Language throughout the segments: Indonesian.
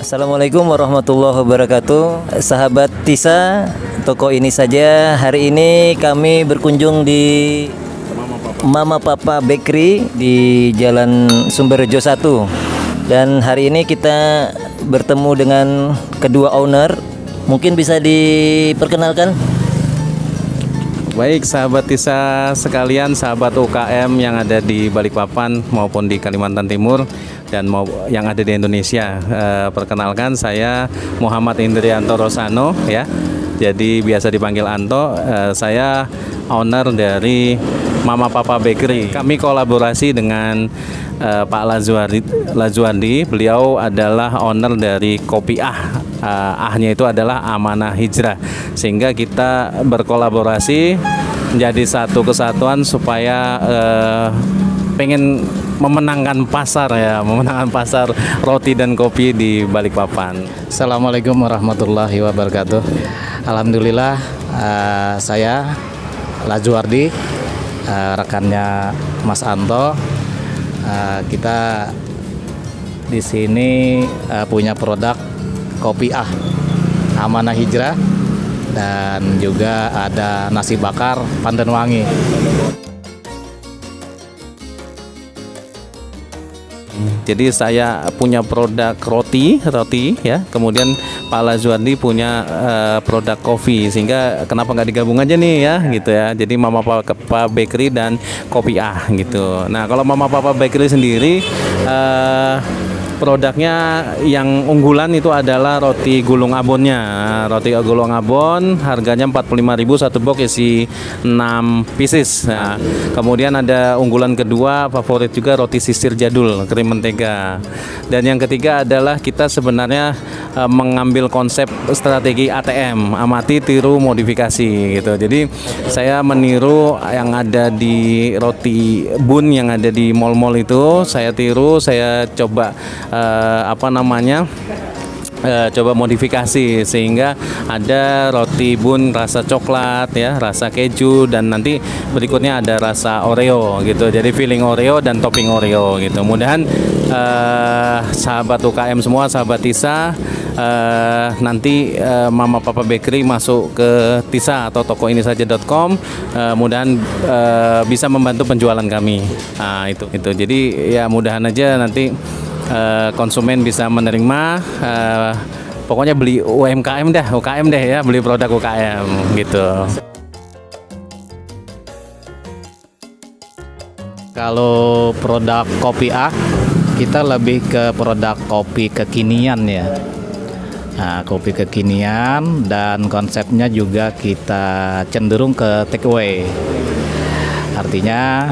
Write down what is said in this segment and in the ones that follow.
Assalamualaikum warahmatullahi wabarakatuh. Sahabat Tisa, toko ini saja. Hari ini kami berkunjung di Mama Papa Bakery di Jalan Sumberjo 1. Dan hari ini kita bertemu dengan kedua owner. Mungkin bisa diperkenalkan? Baik, sahabat Tisa sekalian, sahabat UKM yang ada di Balikpapan maupun di Kalimantan Timur dan yang ada di Indonesia. Perkenalkan, saya Muhammad Indrianto Rosano ya. Jadi biasa dipanggil Anto. Saya owner dari Mama Papa Bakery. Kami kolaborasi dengan Pak Lazuardi. Beliau adalah owner dari Kopi A-nya itu adalah Amanah Hijrah. Sehingga kita berkolaborasi menjadi satu kesatuan supaya pengen memenangkan pasar roti dan kopi di Balikpapan. Assalamualaikum warahmatullahi wabarakatuh. Alhamdulillah, saya Lazuardi, rekannya Mas Anto. Kita di sini punya produk kopi Amanah Hijrah dan juga ada nasi bakar pandan wangi. Jadi saya punya produk roti ya. Kemudian Pak Lazuardi punya produk kopi. Sehingga kenapa nggak digabung aja nih ya gitu ya. Jadi Mama Papa Bakery dan Kopi gitu. Nah, kalau Mama Papa Bakery sendiri produknya yang unggulan itu adalah roti gulung abonnya. Roti gulung abon harganya 45.000, satu box isi 6 pieces. Nah, kemudian ada unggulan kedua favorit juga roti sisir jadul krim mentega. Dan yang ketiga adalah kita sebenarnya mengambil konsep strategi ATM, amati tiru modifikasi gitu. Jadi saya meniru yang ada di roti bun yang ada di mall-mall itu, saya tiru, saya coba coba modifikasi sehingga ada roti bun rasa coklat ya, rasa keju, dan nanti berikutnya ada rasa Oreo gitu. Jadi filling Oreo dan topping Oreo gitu. Mudahan sahabat UKM semua, sahabat Tisa, nanti Mama Papa Bakery masuk ke Tisa atau tokoinisaja.com, mudahan bisa membantu penjualan kami. Nah, itu. Jadi ya mudahan aja nanti konsumen bisa menerima, pokoknya beli UKM deh ya, beli produk UKM gitu. Kalau produk kopi kita lebih ke produk kopi kekinian ya. Nah, kopi kekinian dan konsepnya juga kita cenderung ke take away. Artinya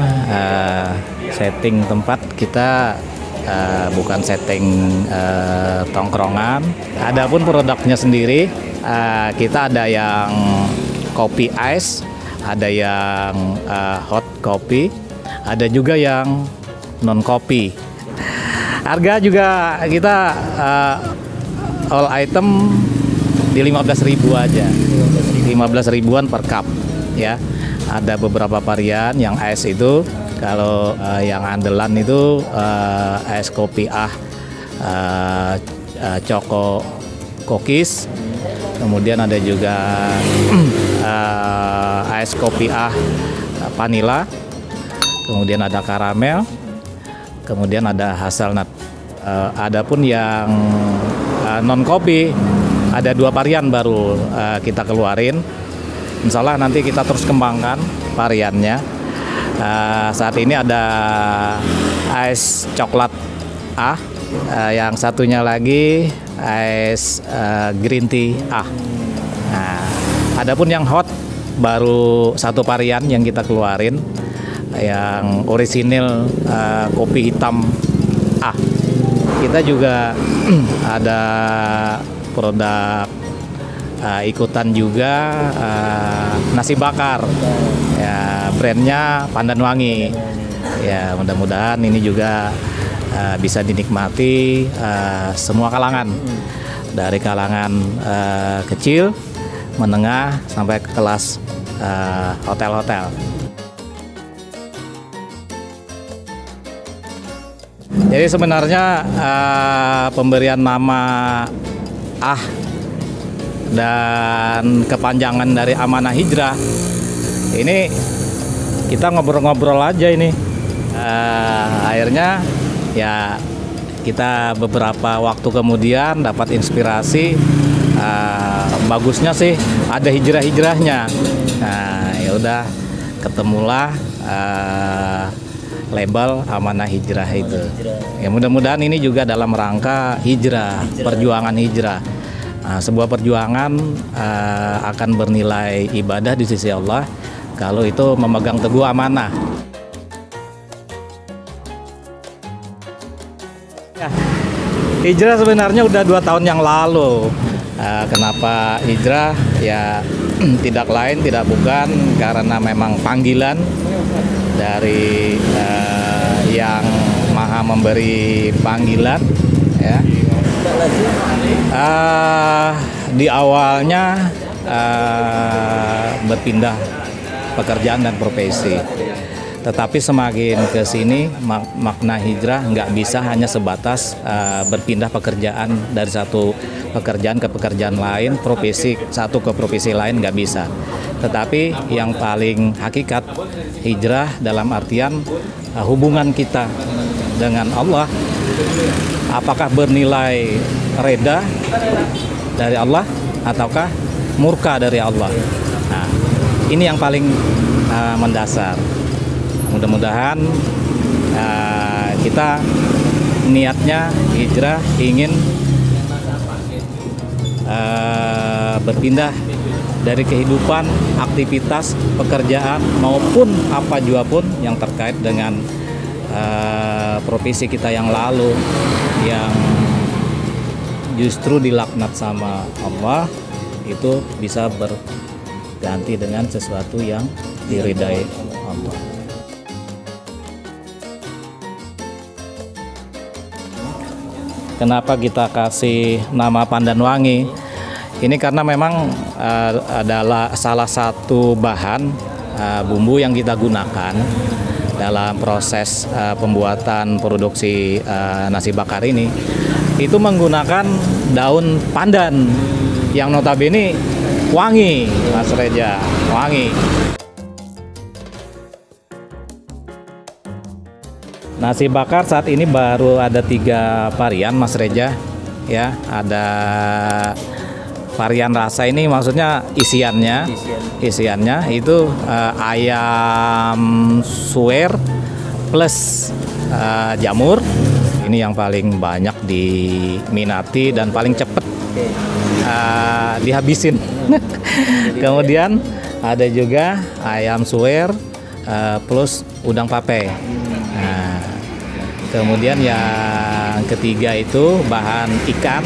setting tempat kita bukan setting tongkrongan. Adapun produknya sendiri, kita ada yang kopi ice, ada yang hot kopi, ada juga yang non kopi. Harga juga kita all item di 15.000 aja, 15.000-an per cup ya. Ada beberapa varian yang ice itu. Kalau yang andalan itu es kopi Choco Cookies. Kemudian ada juga es kopi vanilla. Kemudian ada karamel. Kemudian ada hazelnut. Adapun yang non kopi ada 2 varian baru kita keluarin. Insya Allah nanti kita terus kembangkan variannya. Saat ini ada es coklat yang satunya lagi es green tea Nah, adapun yang hot baru 1 varian yang kita keluarin, yang orisinil kopi hitam Kita juga ada produk ikutan juga nasi bakar ya, brandnya Pandan Wangi ya. Mudah-mudahan ini juga bisa dinikmati semua kalangan, dari kalangan kecil, menengah, sampai ke kelas hotel-hotel. Jadi sebenarnya pemberian nama dan kepanjangan dari Amanah Hijrah ini kita ngobrol-ngobrol aja ini. Akhirnya ya kita beberapa waktu kemudian dapat inspirasi, bagusnya sih ada hijrah-hijrahnya. Nah, ya udah ketemulah label Amanah Hijrah itu. Ya mudah-mudahan ini juga dalam rangka hijrah, perjuangan hijrah. Nah, sebuah perjuangan akan bernilai ibadah di sisi Allah kalau itu memegang teguh amanah. Ya, hijrah sebenarnya udah 2 tahun yang lalu. Kenapa hijrah? Ya tidak lain tidak bukan karena memang panggilan dari yang maha memberi panggilan, ya. Di awalnya berpindah pekerjaan dan profesi, tetapi semakin ke sini makna hijrah nggak bisa hanya sebatas berpindah pekerjaan dari satu pekerjaan ke pekerjaan lain, profesi satu ke profesi lain, nggak bisa. Tetapi yang paling hakikat hijrah dalam artian hubungan kita dengan Allah, apakah bernilai reda dari Allah ataukah murka dari Allah. Nah, ini yang paling mendasar. Mudah-mudahan kita niatnya hijrah ingin berpindah dari kehidupan, aktivitas, pekerjaan maupun apa juga pun yang terkait dengan profesi kita yang lalu yang justru dilaknat sama Allah, itu bisa berganti dengan sesuatu yang diridai Allah. Kenapa kita kasih nama Pandan Wangi? Ini karena memang adalah salah satu bahan bumbu yang kita gunakan dalam proses pembuatan produksi nasi bakar ini. Itu menggunakan daun pandan yang notabene wangi, Mas Reja, wangi. Nasi bakar saat ini baru ada 3 varian, Mas Reja, ya. Ada varian rasa ini, maksudnya isiannya itu ayam suwir plus jamur. Ini yang paling banyak diminati dan paling cepat dihabisin. Kemudian ada juga ayam suwir plus udang pape. Nah, kemudian yang ketiga itu bahan ikan,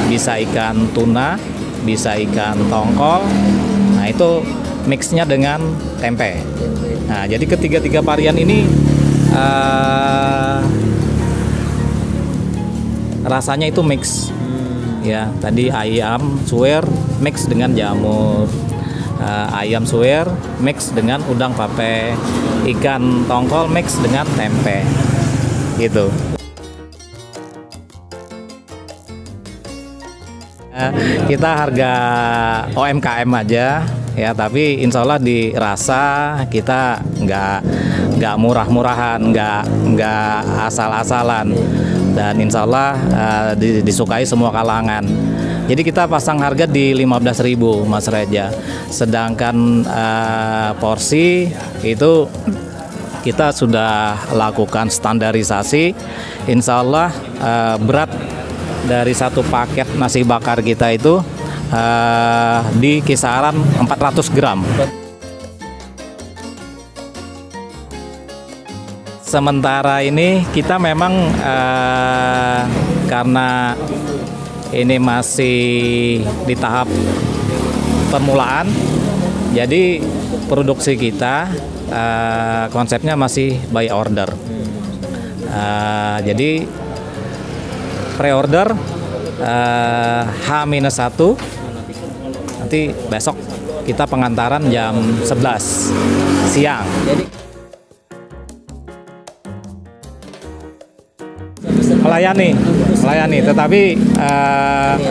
bisa ikan tuna, bisa ikan tongkol. Nah, itu mixnya dengan tempe. Nah, jadi ketiga varian ini rasanya itu mix. Ya, tadi ayam suwir mix dengan jamur, ayam suwir mix dengan udang pape, ikan tongkol mix dengan tempe, gitu. Kita harga OMKM aja, ya, tapi insya Allah di rasa kita nggak murah-murahan, nggak asal-asalan, dan insya Allah disukai semua kalangan. Jadi kita pasang harga di 15.000, Mas Reja. Sedangkan porsi itu kita sudah lakukan standarisasi. Insya Allah berat dari satu paket nasi bakar kita itu di kisaran 400 gram. Sementara ini kita memang karena ini masih di tahap permulaan, jadi produksi kita konsepnya masih by order. Jadi pre-order H-1, nanti besok kita pengantaran jam 11 siang. melayani, tetapi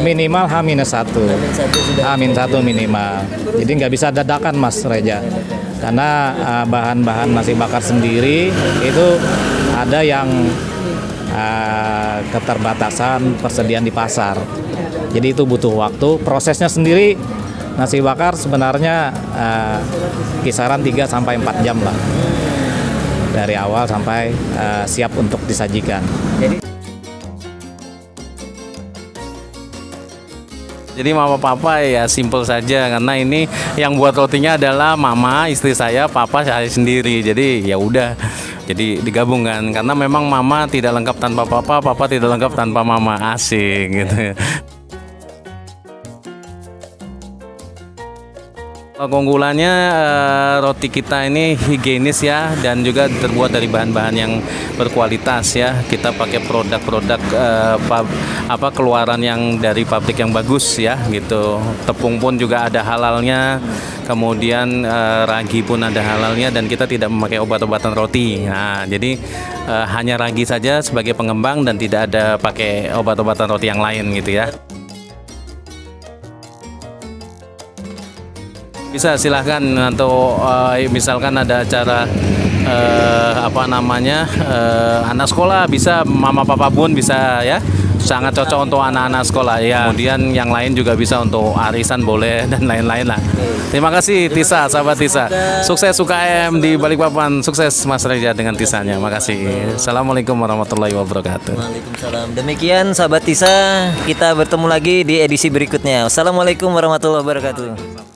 minimal H-1 minimal. Jadi nggak bisa dadakan Mas Reja, karena bahan-bahan nasi bakar sendiri itu ada yang keterbatasan persediaan di pasar. Jadi itu butuh waktu. Prosesnya sendiri nasi bakar sebenarnya kisaran 3 sampai 4 jam lah. Dari awal sampai siap untuk disajikan. Jadi mama papa ya simple saja, karena ini yang buat rotinya adalah mama, istri saya, papa saya sendiri. Jadi ya udah. Jadi digabungkan, karena memang mama tidak lengkap tanpa papa, papa tidak lengkap tanpa mama. Asik gitu. Keunggulannya roti kita ini higienis ya, dan juga terbuat dari bahan-bahan yang berkualitas ya. Kita pakai produk-produk keluaran yang dari pabrik yang bagus ya gitu. Tepung pun juga ada halalnya, kemudian ragi pun ada halalnya, dan kita tidak memakai obat-obatan roti. Nah, jadi hanya ragi saja sebagai pengembang dan tidak ada pakai obat-obatan roti yang lain gitu ya. Bisa silahkan, atau misalkan ada acara anak sekolah, bisa mama papa pun bisa ya, sangat cocok untuk anak-anak sekolah ya. Kemudian yang lain juga bisa untuk arisan boleh dan lain-lain lah. Terima kasih Tisa, sahabat Tisa. Sukses UKM di Balikpapan, sukses Mas Reja dengan Tisanya. Makasih. Assalamualaikum warahmatullahi wabarakatuh. Waalaikumsalam. Demikian sahabat Tisa, kita bertemu lagi di edisi berikutnya. Assalamualaikum warahmatullahi wabarakatuh.